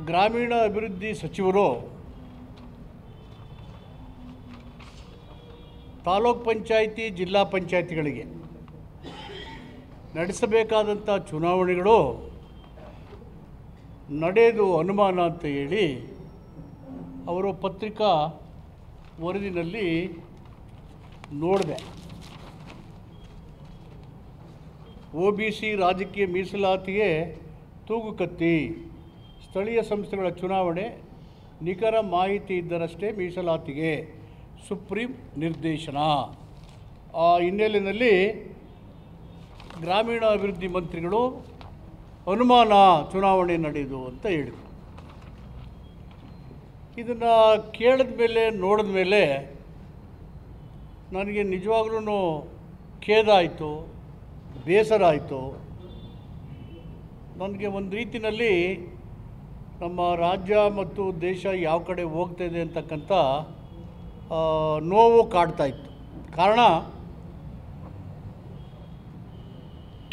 ಗ್ರಾಮೀಣ ಅಭಿವೃದ್ಧಿ ಸಚಿವರು ತಾಲೂಕ್ ಪಂಚಾಯಿತಿ ಜಿಲ್ಲಾ ಪಂಚಾಯಿತಿಗಳಿಗೆ ನಡೆಸಬೇಕಾದಂಥ ಚುನಾವಣೆಗಳು ನಡೆದು ಅನುಮಾನ ಅಂತ ಹೇಳಿ ಅವರು ಪತ್ರಿಕಾ ವರದಿನಲ್ಲಿ ನೋಡಿದೆ. OBC ರಾಜಕೀಯ ಮೀಸಲಾತಿಗೆ ತೂಗುಕತ್ತಿ, ಸ್ಥಳೀಯ ಸಂಸ್ಥೆಗಳ ಚುನಾವಣೆ ನಿಖರ ಮಾಹಿತಿ ಇದ್ದರಷ್ಟೇ ಮೀಸಲಾತಿಗೆ ಸುಪ್ರೀಂ ನಿರ್ದೇಶನ. ಆ ಹಿನ್ನೆಲೆಯಲ್ಲಿ ಗ್ರಾಮೀಣ ಅಭಿವೃದ್ಧಿ ಮಂತ್ರಿಗಳು ಅನುಮಾನ ಚುನಾವಣೆ ನಡೆಯುವುದು ಅಂತ ಹೇಳಿದರು. ಇದನ್ನು ಕೇಳಿದ ಮೇಲೆ ನೋಡಿದ ಮೇಲೆ ನನಗೆ ನಿಜವಾಗ್ಲೂ ಖೇದ ಆಯಿತು, ಬೇಸರ ಆಯಿತು. ನನಗೆ ಒಂದು ರೀತಿಯಲ್ಲಿ ನಮ್ಮ ರಾಜ್ಯ ಮತ್ತು ದೇಶ ಯಾವ ಕಡೆ ಹೋಗ್ತಾಯಿದೆ ಅಂತಕ್ಕಂಥ ನೋವು ಕಾಡ್ತಾ ಇತ್ತು. ಕಾರಣ,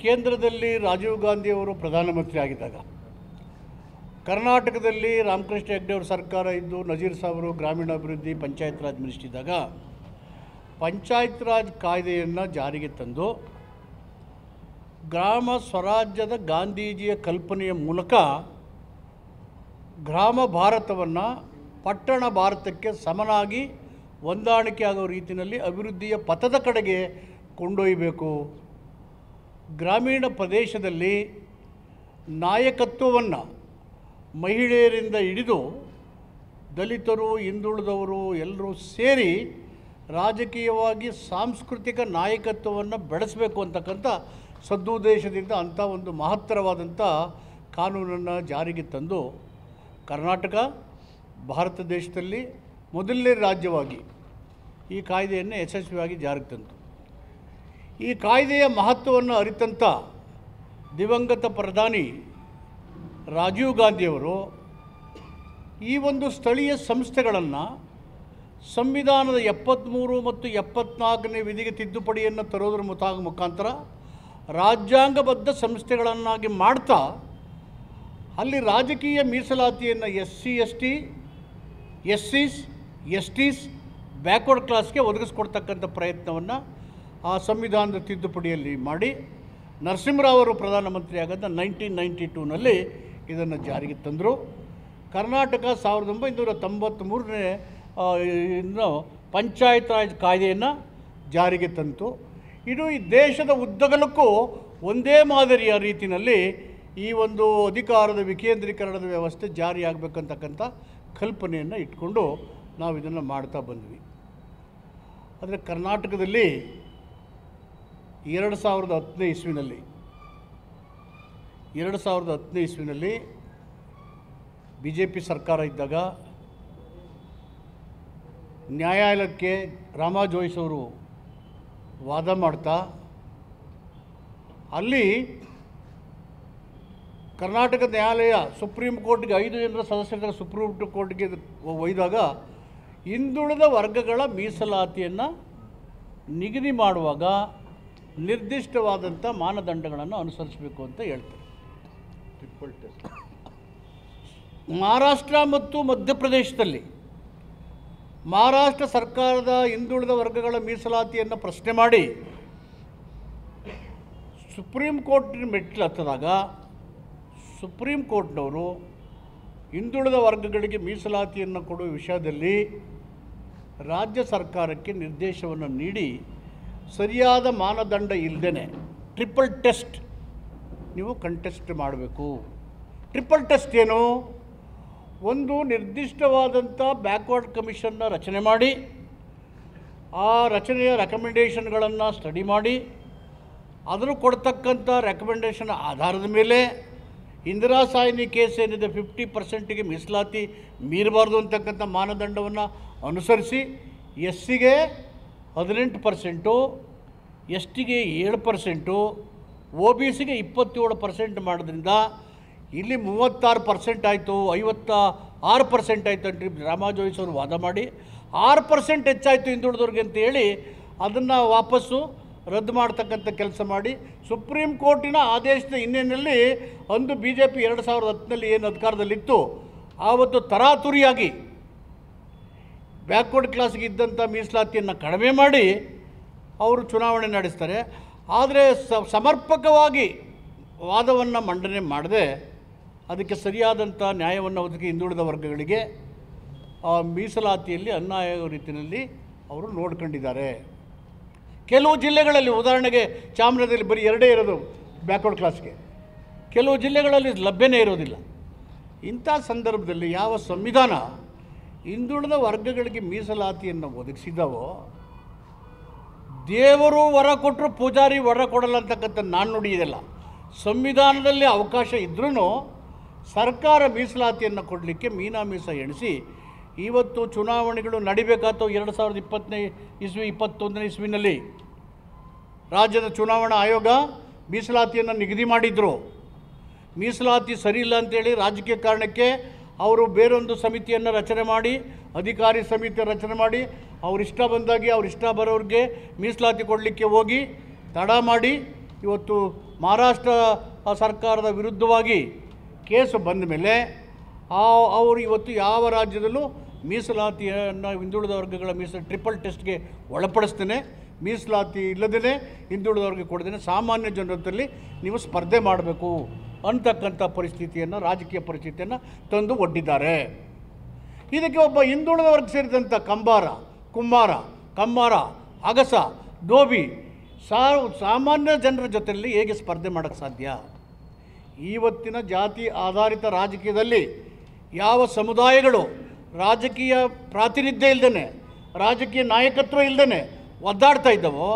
ಕೇಂದ್ರದಲ್ಲಿ ರಾಜೀವ್ ಗಾಂಧಿಯವರು ಪ್ರಧಾನಮಂತ್ರಿ ಆಗಿದ್ದಾಗ, ಕರ್ನಾಟಕದಲ್ಲಿ ರಾಮಕೃಷ್ಣ ಹೆಗ್ಡೆ ಅವರ ಸರ್ಕಾರ ಇದ್ದು ನಜೀರ್ ಸಾಹೇಬರು ಗ್ರಾಮೀಣಾಭಿವೃದ್ಧಿ ಪಂಚಾಯತ್ ರಾಜ್ ಮಿನಿಸ್ಟರ್ ಇದ್ದಾಗ ಪಂಚಾಯತ್ ರಾಜ್ ಕಾಯ್ದೆಯನ್ನು ಜಾರಿಗೆ ತಂದು ಗ್ರಾಮ ಸ್ವರಾಜ್ಯದ ಗಾಂಧೀಜಿಯ ಕಲ್ಪನೆಯ ಮೂಲಕ ಗ್ರಾಮ ಭಾರತವನ್ನು ಪಟ್ಟಣ ಭಾರತಕ್ಕೆ ಸಮನಾಗಿ ಹೊಂದಾಣಿಕೆ ಆಗೋ ರೀತಿಯಲ್ಲಿ ಅಭಿವೃದ್ಧಿಯ ಪಥದ ಕಡೆಗೆ ಕೊಂಡೊಯ್ಯಬೇಕು. ಗ್ರಾಮೀಣ ಪ್ರದೇಶದಲ್ಲಿ ನಾಯಕತ್ವವನ್ನು ಮಹಿಳೆಯರಿಂದ ಹಿಡಿದು ದಲಿತರು, ಹಿಂದುಳಿದವರು ಎಲ್ಲರೂ ಸೇರಿ ರಾಜಕೀಯವಾಗಿ ಸಾಂಸ್ಕೃತಿಕ ನಾಯಕತ್ವವನ್ನು ಬೆಳೆಸಬೇಕು ಅಂತಕ್ಕಂಥ ಸದುದ್ದೇಶದಿಂದ ಅಂಥ ಒಂದು ಮಹತ್ತರವಾದಂಥ ಕಾನೂನನ್ನು ಜಾರಿಗೆ ತಂದು ಕರ್ನಾಟಕ ಭಾರತ ದೇಶದಲ್ಲಿ ಮೊದಲನೇ ರಾಜ್ಯವಾಗಿ ಈ ಕಾಯ್ದೆಯನ್ನು ಯಶಸ್ವಿಯಾಗಿ ಜಾರಿಗೆ ತಂತು. ಈ ಕಾಯ್ದೆಯ ಮಹತ್ವವನ್ನು ಅರಿತಂಥ ದಿವಂಗತ ಪ್ರಧಾನಿ ರಾಜೀವ್ ಗಾಂಧಿಯವರು ಈ ಒಂದು ಸ್ಥಳೀಯ ಸಂಸ್ಥೆಗಳನ್ನು ಸಂವಿಧಾನದ 73 ಮತ್ತು 74ನೇ ವಿಧಿಗೆ ತಿದ್ದುಪಡಿಯನ್ನು ತರೋದ್ರ ಮುಖಾಂತರ ರಾಜ್ಯಾಂಗಬದ್ಧ ಸಂಸ್ಥೆಗಳನ್ನಾಗಿ ಮಾಡ್ತಾ ಅಲ್ಲಿ ರಾಜಕೀಯ ಮೀಸಲಾತಿಯನ್ನು SC, ST, SCs, STs, backward ಕ್ಲಾಸ್ಗೆ ಒದಗಿಸ್ಕೊಡ್ತಕ್ಕಂಥ ಪ್ರಯತ್ನವನ್ನು ಆ ಸಂವಿಧಾನದ ತಿದ್ದುಪಡಿಯಲ್ಲಿ ಮಾಡಿ ನರಸಿಂಹರಾವ್ ಅವರು ಪ್ರಧಾನಮಂತ್ರಿ ಆಗೋದ 1992ನಲ್ಲಿ ಇದನ್ನು ಜಾರಿಗೆ ತಂದರು. ಕರ್ನಾಟಕ 1993ನೇ ಪಂಚಾಯತ್ ರಾಜ್ ಕಾಯ್ದೆಯನ್ನು ಜಾರಿಗೆ ತಂತು. ಇದು ಈ ದೇಶದ ಉದ್ದಗಲಕ್ಕೂ ಒಂದೇ ಮಾದರಿಯ ರೀತಿಯಲ್ಲಿ ಈ ಒಂದು ಅಧಿಕಾರದ ವಿಕೇಂದ್ರೀಕರಣದ ವ್ಯವಸ್ಥೆ ಜಾರಿಯಾಗಬೇಕಂತಕ್ಕಂಥ ಕಲ್ಪನೆಯನ್ನು ಇಟ್ಕೊಂಡು ನಾವು ಇದನ್ನು ಮಾಡ್ತಾ ಬಂದ್ವಿ. ಆದರೆ ಕರ್ನಾಟಕದಲ್ಲಿ 2010ನೇ ಇಸ್ವಿನಲ್ಲಿ BJP ಸರ್ಕಾರ ಇದ್ದಾಗ ನ್ಯಾಯಾಲಯಕ್ಕೆ ರಾಮಾ ಜೋಯಿಸ್ ಅವರು ವಾದ ಮಾಡ್ತಾ ಅಲ್ಲಿ ಕರ್ನಾಟಕ ನ್ಯಾಯಾಲಯ ಸುಪ್ರೀಂ ಕೋರ್ಟ್ಗೆ 5 ಜನರ ಸದಸ್ಯರ ಸುಪ್ರೀಂ ಕೋರ್ಟ್ಗೆ ಒಯ್ದಾಗ ಹಿಂದುಳಿದ ವರ್ಗಗಳ ಮೀಸಲಾತಿಯನ್ನು ನಿಗದಿ ಮಾಡುವಾಗ ನಿರ್ದಿಷ್ಟವಾದಂಥ ಮಾನದಂಡಗಳನ್ನು ಅನುಸರಿಸಬೇಕು ಅಂತ ಹೇಳ್ತಾರೆ. ಮಹಾರಾಷ್ಟ್ರ ಮತ್ತು ಮಧ್ಯಪ್ರದೇಶದಲ್ಲಿ ಮಹಾರಾಷ್ಟ್ರ ಸರ್ಕಾರದ ಹಿಂದುಳಿದ ವರ್ಗಗಳ ಮೀಸಲಾತಿಯನ್ನು ಪ್ರಶ್ನೆ ಮಾಡಿ ಸುಪ್ರೀಂ ಕೋರ್ಟಿನ ಮೆಟ್ಟಿಲು ಹತ್ತಿದಾಗ ಸುಪ್ರೀಂ ಕೋರ್ಟ್ನವರು ಹಿಂದುಳಿದ ವರ್ಗಗಳಿಗೆ ಮೀಸಲಾತಿಯನ್ನು ಕೊಡುವ ವಿಷಯದಲ್ಲಿ ರಾಜ್ಯ ಸರ್ಕಾರಕ್ಕೆ ನಿರ್ದೇಶವನ್ನು ನೀಡಿ ಸರಿಯಾದ ಮಾನದಂಡ ಇಲ್ಲದೇ ಟ್ರಿಪಲ್ ಟೆಸ್ಟ್ ನೀವು ಕಂಟೆಸ್ಟ್ ಮಾಡಬೇಕು. ಟ್ರಿಪಲ್ ಟೆಸ್ಟ್ ಏನು? ಒಂದು ನಿರ್ದಿಷ್ಟವಾದಂಥ ಬ್ಯಾಕ್ವರ್ಡ್ ಕಮಿಷನ್ನ ರಚನೆ ಮಾಡಿ ಆ ರಚನೆಯ ರೆಕಮೆಂಡೇಷನ್ಗಳನ್ನು ಸ್ಟಡಿ ಮಾಡಿ ಅದನ್ನು ಕೊಡ್ತಕ್ಕಂಥ ರೆಕಮೆಂಡೇಷನ್ ಆಧಾರದ ಮೇಲೆ ಇಂದಿರಾ ಸಾಯ್ನಿ ಕೇಸ್ ಏನಿದೆ 50%ಗೆ ಮೀಸಲಾತಿ ಮೀರಬಾರ್ದು ಅಂತಕ್ಕಂಥ ಮಾನದಂಡವನ್ನು ಅನುಸರಿಸಿ SCಗೆ 18%, STಗೆ 7%, OBCಗೆ 27% ಮಾಡೋದ್ರಿಂದ ಇಲ್ಲಿ 36% ಆಯಿತು, 56% ಆಯಿತು ಅಂತ ರಾಮಾ ಜೋಯಿಸ್ ಅವರು ವಾದ ಮಾಡಿ 6% ಹೆಚ್ಚಾಯಿತು ಹಿಂದುಳಿದವ್ರಿಗೆ ಅಂತ ಹೇಳಿ ಅದನ್ನು ವಾಪಸ್ಸು ರದ್ದು ಮಾಡ್ತಕ್ಕಂಥ ಕೆಲಸ ಮಾಡಿ ಸುಪ್ರೀಂ ಕೋರ್ಟಿನ ಆದೇಶದ ಹಿನ್ನೆಲೆಯಲ್ಲಿ ಅಂದು BJP 2010ನಲ್ಲಿ ಏನು ಅಧಿಕಾರದಲ್ಲಿತ್ತು ಆವತ್ತು ತರಾತುರಿಯಾಗಿ ಬ್ಯಾಕ್ವರ್ಡ್ ಕ್ಲಾಸ್ಗೆ ಇದ್ದಂಥ ಮೀಸಲಾತಿಯನ್ನು ಕಡಿಮೆ ಮಾಡಿ ಅವರು ಚುನಾವಣೆ ನಡೆಸ್ತಾರೆ. ಆದರೆ ಸಮರ್ಪಕವಾಗಿ ವಾದವನ್ನು ಮಂಡನೆ ಮಾಡದೆ ಅದಕ್ಕೆ ಸರಿಯಾದಂಥ ನ್ಯಾಯವನ್ನು ಒದಗಿ ಹಿಂದುಳಿದ ವರ್ಗಗಳಿಗೆ ಆ ಮೀಸಲಾತಿಯಲ್ಲಿ ಅನ್ಯಾಯ ರೀತಿಯಲ್ಲಿ ಅವರು ನೋಡ್ಕೊಂಡಿದ್ದಾರೆ. ಕೆಲವು ಜಿಲ್ಲೆಗಳಲ್ಲಿ, ಉದಾಹರಣೆಗೆ ಚಾಮರಾಜನಗರದಲ್ಲಿ ಬರೀ 2 ಇರೋದು ಬ್ಯಾಕ್ವರ್ಡ್ ಕ್ಲಾಸ್ಗೆ, ಕೆಲವು ಜಿಲ್ಲೆಗಳಲ್ಲಿ ಲಭ್ಯನೇ ಇರೋದಿಲ್ಲ. ಇಂಥ ಸಂದರ್ಭದಲ್ಲಿ ಯಾವ ಸಂವಿಧಾನ ಹಿಂದುಳಿದ ವರ್ಗಗಳಿಗೆ ಮೀಸಲಾತಿಯನ್ನು ಒದಗಿಸಿದವೋ, ದೇವರು ವರ ಕೊಟ್ಟರು ಪೂಜಾರಿ ವರ ಕೊಡಲ್ಲ ಅಂತಕ್ಕಂಥ ನಾಣ್ಣುಡಿ ಇದೆಲ್ಲ. ಸಂವಿಧಾನದಲ್ಲಿ ಅವಕಾಶ ಇದ್ರೂ ಸರ್ಕಾರ ಮೀಸಲಾತಿಯನ್ನು ಕೊಡಲಿಕ್ಕೆ ಮೀಸ ಎಣಿಸಿ ಇವತ್ತು ಚುನಾವಣೆಗಳು ನಡಿಬೇಕಾಯ್ತು. 2020 ಇಸ್ವಿ 21ನೇ ಇಸ್ವಿನಲ್ಲಿ ರಾಜ್ಯದ ಚುನಾವಣಾ ಆಯೋಗ ಮೀಸಲಾತಿಯನ್ನು ನಿಗದಿ ಮಾಡಿದರು. ಮೀಸಲಾತಿ ಸರಿ ಇಲ್ಲ ಅಂತೇಳಿ ರಾಜಕೀಯ ಕಾರಣಕ್ಕೆ ಅವರು ಬೇರೊಂದು ಸಮಿತಿಯನ್ನು ರಚನೆ ಮಾಡಿ, ಅಧಿಕಾರಿ ಸಮಿತಿ ರಚನೆ ಮಾಡಿ, ಅವರಿಷ್ಟ ಬಂದಾಗಿ ಅವರಿಷ್ಟ ಬರೋರಿಗೆ ಮೀಸಲಾತಿ ಕೊಡಲಿಕ್ಕೆ ಹೋಗಿ ತಡ ಮಾಡಿ ಇವತ್ತು ಮಹಾರಾಷ್ಟ್ರ ಸರ್ಕಾರದ ವಿರುದ್ಧವಾಗಿ ಕೇಸು ಬಂದ ಮೇಲೆ ಅವರು ಇವತ್ತು ಯಾವ ರಾಜ್ಯದಲ್ಲೂ ಮೀಸಲಾತಿಯನ್ನು ಹಿಂದುಳಿದ ವರ್ಗಗಳ ಟ್ರಿಪಲ್ ಟೆಸ್ಟ್ಗೆ ಒಳಪಡಿಸ್ತೇನೆ, ಮೀಸಲಾತಿ ಇಲ್ಲದೇ ಹಿಂದುಳಿದ ವರ್ಗಕ್ಕೆ ಕೊಡದೇನೆ ಸಾಮಾನ್ಯ ಜನರಲ್ಲಿ ನೀವು ಸ್ಪರ್ಧೆ ಮಾಡಬೇಕು ಅಂತಕ್ಕಂಥ ಪರಿಸ್ಥಿತಿಯನ್ನು, ರಾಜಕೀಯ ಪರಿಸ್ಥಿತಿಯನ್ನು ತಂದು ಒಡ್ಡಿದ್ದಾರೆ. ಇದಕ್ಕೆ ಒಬ್ಬ ಹಿಂದುಳಿದ ವರ್ಗ ಸೇರಿದಂಥ ಕುಂಬಾರ, ಕಮ್ಮಾರ, ಅಗಸ, ದೋಬಿ ಸಾಮಾನ್ಯ ಜನರ ಜೊತೆಯಲ್ಲಿ ಹೇಗೆ ಸ್ಪರ್ಧೆ ಮಾಡೋಕ್ಕೆ ಸಾಧ್ಯ? ಇವತ್ತಿನ ಜಾತಿ ಆಧಾರಿತ ರಾಜಕೀಯದಲ್ಲಿ ಯಾವ ಸಮುದಾಯಗಳು ರಾಜಕೀಯ ಪ್ರಾತಿನಿಧ್ಯ ಇಲ್ಲದೇ, ರಾಜಕೀಯ ನಾಯಕತ್ವ ಇಲ್ಲದೇ ಒದ್ದಾಡ್ತಾ ಇದ್ದಾವೋ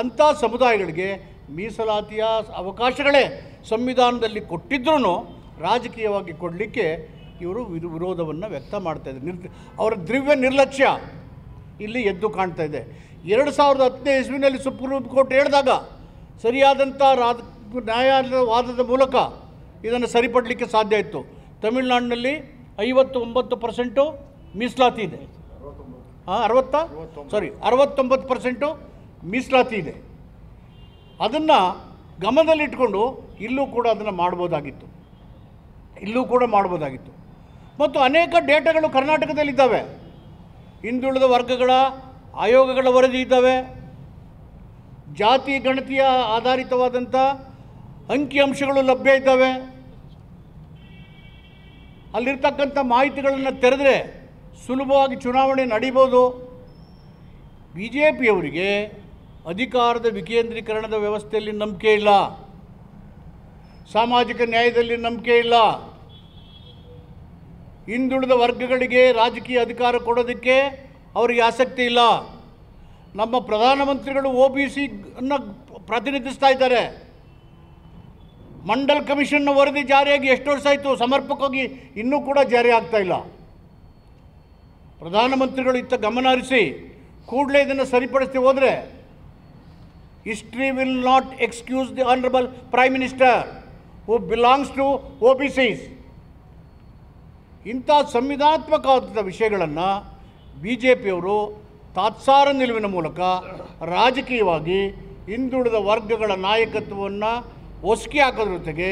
ಅಂಥ ಸಮುದಾಯಗಳಿಗೆ ಮೀಸಲಾತಿಯ ಅವಕಾಶಗಳೇ ಸಂವಿಧಾನದಲ್ಲಿ ಕೊಟ್ಟಿದ್ರೂ ರಾಜಕೀಯವಾಗಿ ಕೊಡಲಿಕ್ಕೆ ಇವರು ವಿರೋಧವನ್ನು ವ್ಯಕ್ತ ಮಾಡ್ತಾಯಿದ್ದಾರೆ. ಅವರ ದ್ರವ್ಯ ನಿರ್ಲಕ್ಷ್ಯ ಇಲ್ಲಿ ಎದ್ದು ಕಾಣ್ತಾ ಇದೆ. 2010ನೇ ಇಸ್ವಿನಲ್ಲಿ ಸುಪ್ರೀಂ ಕೋರ್ಟ್ ಹೇಳಿದಾಗ ಸರಿಯಾದಂಥ ನ್ಯಾಯಾಲಯದ ವಾದದ ಮೂಲಕ ಇದನ್ನು ಸರಿಪಡಲಿಕ್ಕೆ ಸಾಧ್ಯ ಇತ್ತು. ತಮಿಳುನಾಡಿನಲ್ಲಿ 59% ಮೀಸಲಾತಿ ಇದೆ, 69% ಮೀಸಲಾತಿ ಇದೆ. ಅದನ್ನು ಗಮನದಲ್ಲಿಟ್ಕೊಂಡು ಇಲ್ಲೂ ಕೂಡ ಅದನ್ನು ಮಾಡ್ಬೋದಾಗಿತ್ತು. ಮತ್ತು ಅನೇಕ ಡೇಟಾಗಳು ಕರ್ನಾಟಕದಲ್ಲಿದ್ದಾವೆ. ಹಿಂದುಳಿದ ವರ್ಗಗಳ ಆಯೋಗಗಳ ವರದಿ ಇದ್ದಾವೆ. ಜಾತಿ ಗಣತಿಯ ಆಧಾರಿತವಾದಂಥ ಅಂಕಿಅಂಶಗಳು ಲಭ್ಯ ಇದ್ದಾವೆ. ಅಲ್ಲಿರ್ತಕ್ಕಂಥ ಮಾಹಿತಿಗಳನ್ನು ತೆರೆದರೆ ಸುಲಭವಾಗಿ ಚುನಾವಣೆ ನಡೀಬೋದು. BJPಯವರಿಗೆ ಅಧಿಕಾರದ ವಿಕೇಂದ್ರೀಕರಣದ ವ್ಯವಸ್ಥೆಯಲ್ಲಿ ನಂಬಿಕೆ ಇಲ್ಲ, ಸಾಮಾಜಿಕ ನ್ಯಾಯದಲ್ಲಿ ನಂಬಿಕೆ ಇಲ್ಲ, ಹಿಂದುಳಿದ ವರ್ಗಗಳಿಗೆ ರಾಜಕೀಯ ಅಧಿಕಾರ ಕೊಡೋದಕ್ಕೆ ಅವರಿಗೆ ಆಸಕ್ತಿ ಇಲ್ಲ. ನಮ್ಮ ಪ್ರಧಾನಮಂತ್ರಿಗಳು OBC ಅನ್ನು ಪ್ರತಿನಿಧಿಸ್ತಾ ಇದ್ದಾರೆ. ಮಂಡಲ್ ಕಮಿಷನ್ನ ವರದಿ ಜಾರಿಯಾಗಿ ಎಷ್ಟು ವರ್ಷ ಆಯಿತು, ಸಮರ್ಪಕವಾಗಿ ಇನ್ನೂ ಕೂಡ ಜಾರಿ ಆಗ್ತಾ ಇಲ್ಲ. ಪ್ರಧಾನಮಂತ್ರಿಗಳು ಇತ್ತ ಗಮನ ಹರಿಸಿ ಕೂಡಲೇ ಇದನ್ನು ಸರಿಪಡಿಸ್ತಿ ಹೋದರೆ history will not excuse the honourable prime minister who belongs to OBCs. ಇಂಥ ಸಂವಿಧಾನಾತ್ಮಕವಾದ ವಿಷಯಗಳನ್ನು BJPಯವರು ತಾತ್ಸಾರ ನಿಲುವಿನ ಮೂಲಕ ರಾಜಕೀಯವಾಗಿ ಹಿಂದುಳಿದ ವರ್ಗಗಳ ನಾಯಕತ್ವವನ್ನು ಒಸಕಿ ಹಾಕೋದ್ರ ಜೊತೆಗೆ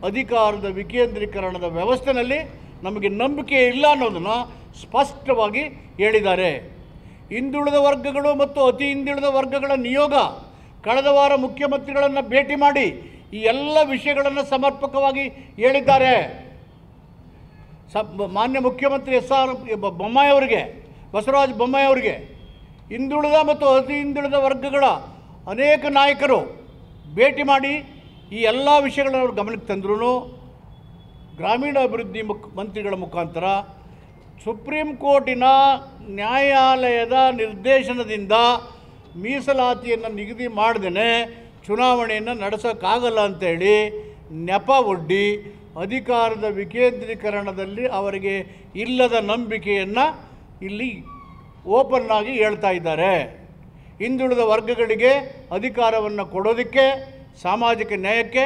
ಅಧಿಕಾರದ ವಿಕೇಂದ್ರೀಕರಣದ ವ್ಯವಸ್ಥೆಯಲ್ಲಿ ನಮಗೆ ನಂಬಿಕೆ ಇಲ್ಲ ಅನ್ನೋದನ್ನು ಸ್ಪಷ್ಟವಾಗಿ ಹೇಳಿದ್ದಾರೆ. ಹಿಂದುಳಿದ ವರ್ಗಗಳು ಮತ್ತು ಅತಿ ಹಿಂದುಳಿದ ವರ್ಗಗಳ ನಿಯೋಗ ಕಳೆದ ವಾರ ಮುಖ್ಯಮಂತ್ರಿಗಳನ್ನು ಭೇಟಿ ಮಾಡಿ ಈ ಎಲ್ಲ ವಿಷಯಗಳನ್ನು ಸಮರ್ಪಕವಾಗಿ ಹೇಳಿದ್ದಾರೆ. ಮಾನ್ಯ ಮುಖ್ಯಮಂತ್ರಿ ಬಸವರಾಜ ಬೊಮ್ಮಾಯಿ ಅವರಿಗೆ ಹಿಂದುಳಿದ ಮತ್ತು ಅತಿ ಹಿಂದುಳಿದ ವರ್ಗಗಳ ಅನೇಕ ನಾಯಕರು ಭೇಟಿ ಮಾಡಿ ಈ ಎಲ್ಲ ವಿಷಯಗಳನ್ನು ಅವರು ಗಮನಕ್ಕೆ ತಂದರೂ ಗ್ರಾಮೀಣಾಭಿವೃದ್ಧಿ ಮಂತ್ರಿಗಳ ಮುಖಾಂತರ ಸುಪ್ರೀಂ ಕೋರ್ಟಿನ ನ್ಯಾಯಾಲಯದ ನಿರ್ದೇಶನದಿಂದ ಮೀಸಲಾತಿಯನ್ನು ನಿಗದಿ ಮಾಡದೇ ಚುನಾವಣೆಯನ್ನು ನಡೆಸೋಕ್ಕಾಗಲ್ಲ ಅಂತೇಳಿ ನೆಪ ಒಡ್ಡಿ ಅಧಿಕಾರದ ವಿಕೇಂದ್ರೀಕರಣದಲ್ಲಿ ಅವರಿಗೆ ಇಲ್ಲದ ನಂಬಿಕೆಯನ್ನು ಇಲ್ಲಿ ಓಪನ್ ಆಗಿ ಹೇಳ್ತಾ ಇದ್ದಾರೆ. ಹಿಂದುಳಿದ ವರ್ಗಗಳಿಗೆ ಅಧಿಕಾರವನ್ನು ಕೊಡೋದಕ್ಕೆ ಸಾಮಾಜಿಕ ನ್ಯಾಯಕ್ಕೆ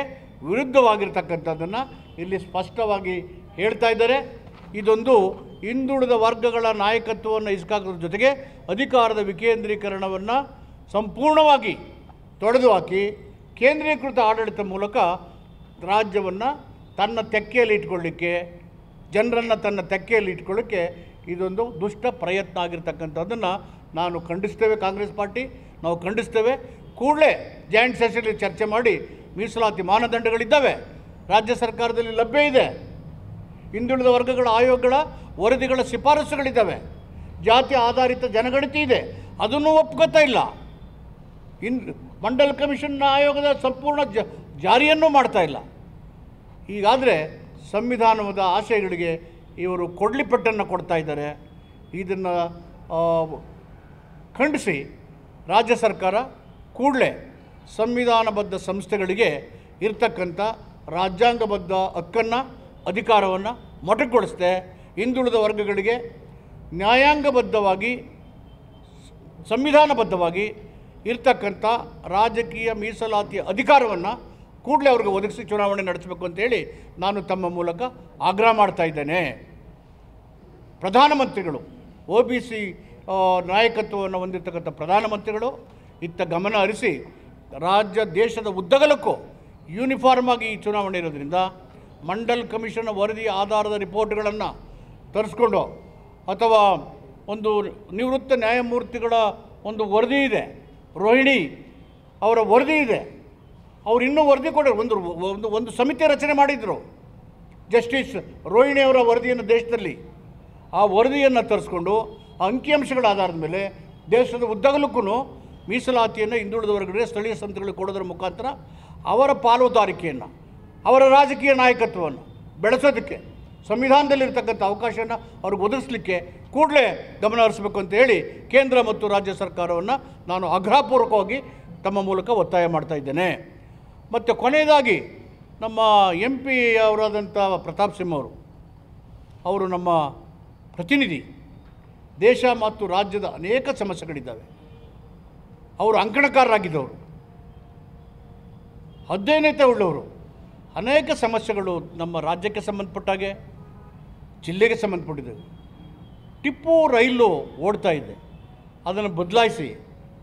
ವಿರುದ್ಧವಾಗಿರ್ತಕ್ಕಂಥದ್ದನ್ನು ಇಲ್ಲಿ ಸ್ಪಷ್ಟವಾಗಿ ಹೇಳ್ತಾ ಇದ್ದಾರೆ. ಇದೊಂದು ಹಿಂದುಳಿದ ವರ್ಗಗಳ ನಾಯಕತ್ವವನ್ನು ಇಸ್ಕಾಕೋದ್ರ ಜೊತೆಗೆ ಅಧಿಕಾರದ ವಿಕೇಂದ್ರೀಕರಣವನ್ನು ಸಂಪೂರ್ಣವಾಗಿ ತೊಡೆದು ಹಾಕಿ ಕೇಂದ್ರೀಕೃತ ಆಡಳಿತ ಮೂಲಕ ರಾಜ್ಯವನ್ನು ತನ್ನ ತೆಕ್ಕೆಯಲ್ಲಿ ಇಟ್ಕೊಳ್ಳಿಕ್ಕೆ ಜನರನ್ನು ತನ್ನ ತೆಕ್ಕೆಯಲ್ಲಿ ಇಟ್ಕೊಳ್ಳೋಕ್ಕೆ ಇದೊಂದು ದುಷ್ಟ ಪ್ರಯತ್ನ ಆಗಿರ್ತಕ್ಕಂಥದ್ದನ್ನು ನಾನು ಖಂಡಿಸ್ತೇವೆ. ಕಾಂಗ್ರೆಸ್ ಪಾರ್ಟಿ ನಾವು ಖಂಡಿಸ್ತೇವೆ. ಕೂಡಲೇ ಜಾಯಿಂಟ್ ಸೆಷನ್ಲಿ ಚರ್ಚೆ ಮಾಡಿ ಮೀಸಲಾತಿ ಮಾನದಂಡಗಳಿದ್ದಾವೆ, ರಾಜ್ಯ ಸರ್ಕಾರದಲ್ಲಿ ಲಭ್ಯ ಇದೆ, ಹಿಂದುಳಿದ ವರ್ಗಗಳ ಆಯೋಗಗಳ ವರದಿಗಳ ಶಿಫಾರಸುಗಳಿದ್ದಾವೆ, ಜಾತಿ ಆಧಾರಿತ ಜನಗಣತಿ ಇದೆ, ಅದನ್ನು ಒಪ್ಕೋತಾ ಇಲ್ಲ. ಮಂಡಲ್ ಕಮಿಷನ್ ಆಯೋಗದ ಸಂಪೂರ್ಣ ಜಾರಿಯನ್ನು ಮಾಡ್ತಾ ಇಲ್ಲ. ಹೀಗಾದರೆ ಸಂವಿಧಾನದ ಆಶಯಗಳಿಗೆ ಇವರು ಕೊಡ್ಲಿಪಟ್ಟನ್ನು ಕೊಡ್ತಾ ಇದ್ದಾರೆ. ಇದನ್ನು ಖಂಡಿಸಿ ರಾಜ್ಯ ಸರ್ಕಾರ ಕೂಡಲೇ ಸಂವಿಧಾನಬದ್ಧ ಸಂಸ್ಥೆಗಳಿಗೆ ಇರ್ತಕ್ಕಂಥ ರಾಜ್ಯಾಂಗಬದ್ಧ ಹಕ್ಕನ್ನು ಅಧಿಕಾರವನ್ನು ಮೊಟಕುಗೊಳಿಸದೆ ಹಿಂದುಳಿದ ವರ್ಗಗಳಿಗೆ ನ್ಯಾಯಾಂಗಬದ್ಧವಾಗಿ ಸಂವಿಧಾನಬದ್ಧವಾಗಿ ಇರ್ತಕ್ಕಂಥ ರಾಜಕೀಯ ಮೀಸಲಾತಿಯ ಅಧಿಕಾರವನ್ನು ಕೂಡಲೇ ಅವ್ರಿಗೆ ಒದಗಿಸಿ ಚುನಾವಣೆ ನಡೆಸಬೇಕು ಅಂತೇಳಿ ನಾನು ತಮ್ಮ ಮೂಲಕ ಆಗ್ರಹ ಮಾಡ್ತಾ ಇದ್ದೇನೆ. ಪ್ರಧಾನಮಂತ್ರಿಗಳು OBC ನಾಯಕತ್ವವನ್ನು ಹೊಂದಿರತಕ್ಕಂಥ ಪ್ರಧಾನಮಂತ್ರಿಗಳು ಇತ್ತ ಗಮನ ಹರಿಸಿ ದೇಶದ ಉದ್ದಗಲಕ್ಕೂ ಯೂನಿಫಾರ್ಮ್ ಆಗಿ ಈ ಚುನಾವಣೆ ಇರೋದ್ರಿಂದ ಮಂಡಲ್ ಕಮಿಷನ್ ವರದಿ ಆಧಾರದ ರಿಪೋರ್ಟ್ಗಳನ್ನು ತರಿಸ್ಕೊಂಡು ಅಥವಾ ಒಂದು ನಿವೃತ್ತ ನ್ಯಾಯಮೂರ್ತಿಗಳ ಒಂದು ವರದಿ ಇದೆ, ರೋಹಿಣಿ ಅವರ ವರದಿ ಇದೆ, ಅವ್ರು ಇನ್ನೂ ವರದಿ ಕೊಡೋರು. ಒಂದು ಸಮಿತಿ ರಚನೆ ಮಾಡಿದರು, ಜಸ್ಟಿಸ್ ರೋಹಿಣಿ ಅವರ ವರದಿಯನ್ನು ದೇಶದಲ್ಲಿ. ಆ ವರದಿಯನ್ನು ತರಿಸ್ಕೊಂಡು ಅಂಕಿಅಂಶಗಳ ಆಧಾರದ ಮೇಲೆ ದೇಶದ ಉದ್ದಗಲಕ್ಕೂ ಮೀಸಲಾತಿಯನ್ನು ಹಿಂದುಳಿದ ವರ್ಗಗಳಿಗೆ ಸ್ಥಳೀಯ ಸಂಸ್ಥೆಗಳಿಗೆ ಕೊಡೋದ್ರ ಮುಖಾಂತರ ಅವರ ಪಾಲುದಾರಿಕೆಯನ್ನು, ಅವರ ರಾಜಕೀಯ ನಾಯಕತ್ವವನ್ನು ಬೆಳೆಸೋದಕ್ಕೆ ಸಂವಿಧಾನದಲ್ಲಿರ್ತಕ್ಕಂಥ ಅವಕಾಶನ ಅವ್ರಿಗೆ ಒದಗಿಸಲಿಕ್ಕೆ ಕೂಡಲೇ ಗಮನ ಹರಿಸಬೇಕು ಅಂತ ಹೇಳಿ ಕೇಂದ್ರ ಮತ್ತು ರಾಜ್ಯ ಸರ್ಕಾರವನ್ನು ನಾನು ಆಗ್ರಹಪೂರ್ವಕವಾಗಿ ತಮ್ಮ ಮೂಲಕ ಒತ್ತಾಯ ಮಾಡ್ತಾ ಇದ್ದೇನೆ. ಮತ್ತು ಕೊನೆಯದಾಗಿ ನಮ್ಮ MP ಅವರಾದಂಥ ಪ್ರತಾಪ್ ಸಿಂಹ ಅವರು ನಮ್ಮ ಪ್ರತಿನಿಧಿ. ದೇಶ ಮತ್ತು ರಾಜ್ಯದ ಅನೇಕ ಸಮಸ್ಯೆಗಳಿದ್ದಾವೆ. ಅವರು ಅಂಕಣಕಾರರಾಗಿದ್ದವರು, ಅಧ್ಯಯನತೆ ಉಳ್ಳವರು. ಅನೇಕ ಸಮಸ್ಯೆಗಳು ನಮ್ಮ ರಾಜ್ಯಕ್ಕೆ ಸಂಬಂಧಪಟ್ಟಾಗೆ, ಜಿಲ್ಲೆಗೆ ಸಂಬಂಧಪಟ್ಟಿದೆ. ಟಿಪ್ಪು ರೈಲು ಓಡ್ತಾ ಇದೆ, ಅದನ್ನು ಬದಲಾಯಿಸಿ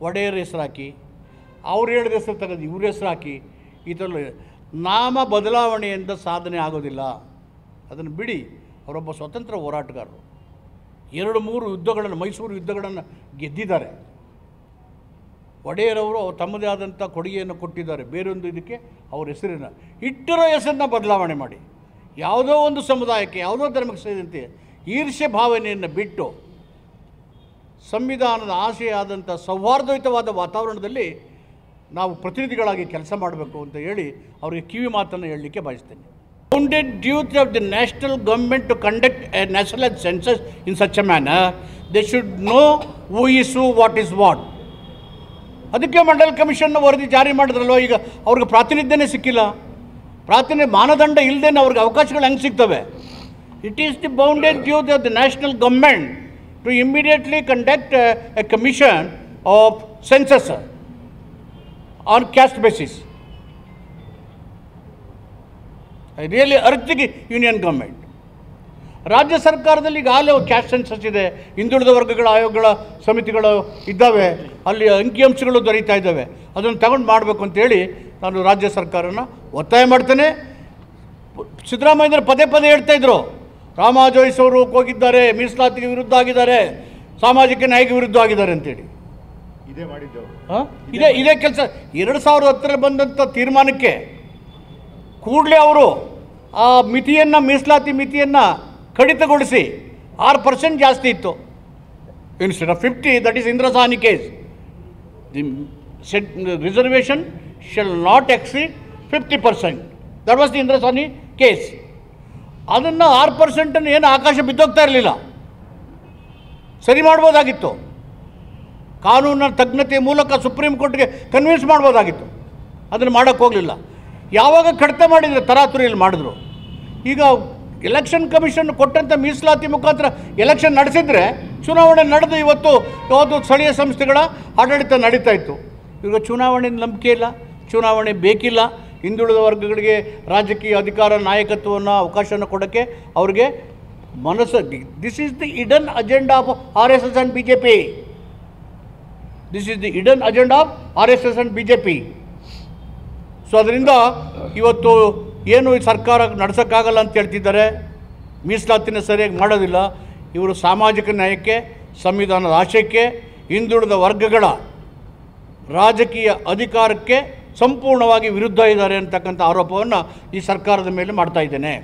ಒಡೆಯರ್ ಹೆಸರು ಹಾಕಿ, ಅವ್ರು ಹೇಳಿದ ಹೆಸರು ತೆಗೆದು ಇವ್ರ ಹೆಸರು ಹಾಕಿ, ಈ ಥರ ನಾಮ ಬದಲಾವಣೆಯಿಂದ ಸಾಧನೆ ಆಗೋದಿಲ್ಲ. ಅದನ್ನು ಬಿಡಿ. ಅವರೊಬ್ಬ ಸ್ವತಂತ್ರ ಹೋರಾಟಗಾರರು. 2-3 ಯುದ್ಧಗಳನ್ನು, ಮೈಸೂರು ಯುದ್ಧಗಳನ್ನು ಗೆದ್ದಿದ್ದಾರೆ. ಒಡೆಯರವರು ತಮ್ಮದೇ ಆದಂಥ ಕೊಡುಗೆಯನ್ನು ಕೊಟ್ಟಿದ್ದಾರೆ. ಬೇರೊಂದು ಇದಕ್ಕೆ ಅವ್ರ ಹೆಸರನ್ನು ಇಟ್ಟಿರೋ ಹೆಸರನ್ನ ಬದಲಾವಣೆ ಮಾಡಿ ಯಾವುದೋ ಒಂದು ಸಮುದಾಯಕ್ಕೆ, ಯಾವುದೋ ಧರ್ಮಕ್ಕೆ ಸೇರಿದಂತೆ ಈರ್ಷ್ಯ ಭಾವನೆಯನ್ನು ಬಿಟ್ಟು ಸಂವಿಧಾನದ ಆಶಯ ಆದಂಥ ಸೌಹಾರ್ದಯುತವಾದ ವಾತಾವರಣದಲ್ಲಿ ನಾವು ಪ್ರತಿನಿಧಿಗಳಾಗಿ ಕೆಲಸ ಮಾಡಬೇಕು ಅಂತ ಹೇಳಿ ಅವರಿಗೆ ಕಿವಿ ಮಾತನ್ನು ಹೇಳಲಿಕ್ಕೆ ಬಯಸ್ತೇನೆ. Founded duty of the national government to conduct a national census in such a manner, they should know who is who, what is what. ಅದಕ್ಕೆ ಮಂಡಲ್ ಕಮಿಷನ್ನ ವರದಿ ಜಾರಿ ಮಾಡಿದ್ರಲ್ವ. ಈಗ ಅವ್ರಿಗೆ ಪ್ರಾತಿನಿಧ್ಯನೇ ಸಿಕ್ಕಿಲ್ಲ. ಪ್ರಾತಿನಿಧ್ಯ ಮಾನದಂಡ ಇಲ್ಲದೇನೆ ಅವ್ರಿಗೆ ಅವಕಾಶಗಳು ಹೆಂಗೆ ಸಿಗ್ತವೆ? It is the bounded duty of the national government to immediately conduct a commission of census on caste basis. I really urge the union government. ರಾಜ್ಯ ಸರ್ಕಾರದಲ್ಲಿ ಈಗಾಗಲೇ ಕ್ಯಾಸ್ಟ್ ಸೆನ್ಸಸ್ ಇದೆ, ಹಿಂದುಳಿದ ವರ್ಗಗಳ ಆಯೋಗಗಳ ಸಮಿತಿಗಳು ಇದ್ದಾವೆ, ಅಲ್ಲಿ ಅಂಕಿಅಂಶಗಳು ದೊರೀತಾ ಇದ್ದಾವೆ. ಅದನ್ನು ತಗೊಂಡು ಮಾಡಬೇಕು ಅಂತೇಳಿ ನಾನು ರಾಜ್ಯ ಸರ್ಕಾರನ ಒತ್ತಾಯ ಮಾಡ್ತೇನೆ. ಸಿದ್ದರಾಮಯ್ಯರು ಪದೇ ಪದೇ ಹೇಳ್ತಾಯಿದ್ರು, ರಾಮಾ ಜೋಯಿಸ್ ಅವರು ಹೋಗಿದ್ದಾರೆ, ಮೀಸಲಾತಿಗೆ ವಿರುದ್ಧ ಆಗಿದ್ದಾರೆ, ಸಾಮಾಜಿಕ ನ್ಯಾಯಕ್ಕೆ ವಿರುದ್ಧ ಆಗಿದ್ದಾರೆ ಅಂತೇಳಿ. ಇದೇ ಕೆಲಸ 2010 ಬಂದಂಥ ತೀರ್ಮಾನಕ್ಕೆ ಕೂಡಲೇ ಅವರು ಆ ಮಿತಿಯನ್ನು, ಮೀಸಲಾತಿ ಮಿತಿಯನ್ನು ಕಡಿತಗೊಳಿಸಿ 6% ಜಾಸ್ತಿ ಇತ್ತು. Instead of 50, that is ಇಂದ್ರಸಾನಿ case. The reservation shall not exceed 50%. That was the ಇಂದ್ರಸಾನಿ case. ಅದನ್ನು 6% ಏನು ಆಕಾಶ ಬಿದ್ದೋಗ್ತಾ ಇರಲಿಲ್ಲ, ಸರಿ ಮಾಡ್ಬೋದಾಗಿತ್ತು. ಕಾನೂನಿನ ತಜ್ಞತೆಯ ಮೂಲಕ ಸುಪ್ರೀಂ ಕೋರ್ಟ್ಗೆ ಕನ್ವಿನ್ಸ್ ಮಾಡ್ಬೋದಾಗಿತ್ತು. ಅದನ್ನು ಮಾಡೋಕ್ಕೆ ಹೋಗಲಿಲ್ಲ. ಯಾವಾಗ ಕಡಿತ ಮಾಡಿದರೆ ತರಾತುರಿಯಲ್ಲಿ ಮಾಡಿದ್ರು. ಈಗ ಎಲೆಕ್ಷನ್ ಕಮಿಷನ್ ಕೊಟ್ಟಂಥ ಮೀಸಲಾತಿ ಮುಖಾಂತರ ಎಲೆಕ್ಷನ್ ನಡೆಸಿದರೆ ಚುನಾವಣೆ ನಡೆದು ಇವತ್ತು ಯಾವುದು ಸ್ಥಳೀಯ ಸಂಸ್ಥೆಗಳ ಆಡಳಿತ ನಡೀತಾ ಇತ್ತು. ಈಗ ಚುನಾವಣೆ ನಂಬಿಕೆ ಇಲ್ಲ, ಚುನಾವಣೆ ಬೇಕಿಲ್ಲ. ಹಿಂದುಳಿದ ವರ್ಗಗಳಿಗೆ ರಾಜಕೀಯ ಅಧಿಕಾರ, ನಾಯಕತ್ವವನ್ನು, ಅವಕಾಶವನ್ನು ಕೊಡೋಕ್ಕೆ ಅವ್ರಿಗೆ ಮನಸ್ಸು. This is the hidden agenda of RSS and BJP. This is the hidden agenda of RSS and BJP. So ಅದರಿಂದ ಇವತ್ತು ಏನು ಈ ಸರ್ಕಾರ ನಡೆಸೋಕ್ಕಾಗಲ್ಲ ಅಂತ ಹೇಳ್ತಿದ್ದಾರೆ. ಮೀಸಲಾತಿನ ಸರಿಯಾಗಿ ಮಾಡೋದಿಲ್ಲ. ಇವರು ಸಾಮಾಜಿಕ ನ್ಯಾಯಕ್ಕೆ, ಸಂವಿಧಾನದ ಆಶಯಕ್ಕೆ, ಹಿಂದುಳಿದ ವರ್ಗಗಳ ರಾಜಕೀಯ ಅಧಿಕಾರಕ್ಕೆ ಸಂಪೂರ್ಣವಾಗಿ ವಿರುದ್ಧ ಇದ್ದಾರೆ ಅಂತಕ್ಕಂಥ ಆರೋಪವನ್ನು ಈ ಸರ್ಕಾರದ ಮೇಲೆ ಮಾಡ್ತಾ ಇದ್ದೇನೆ.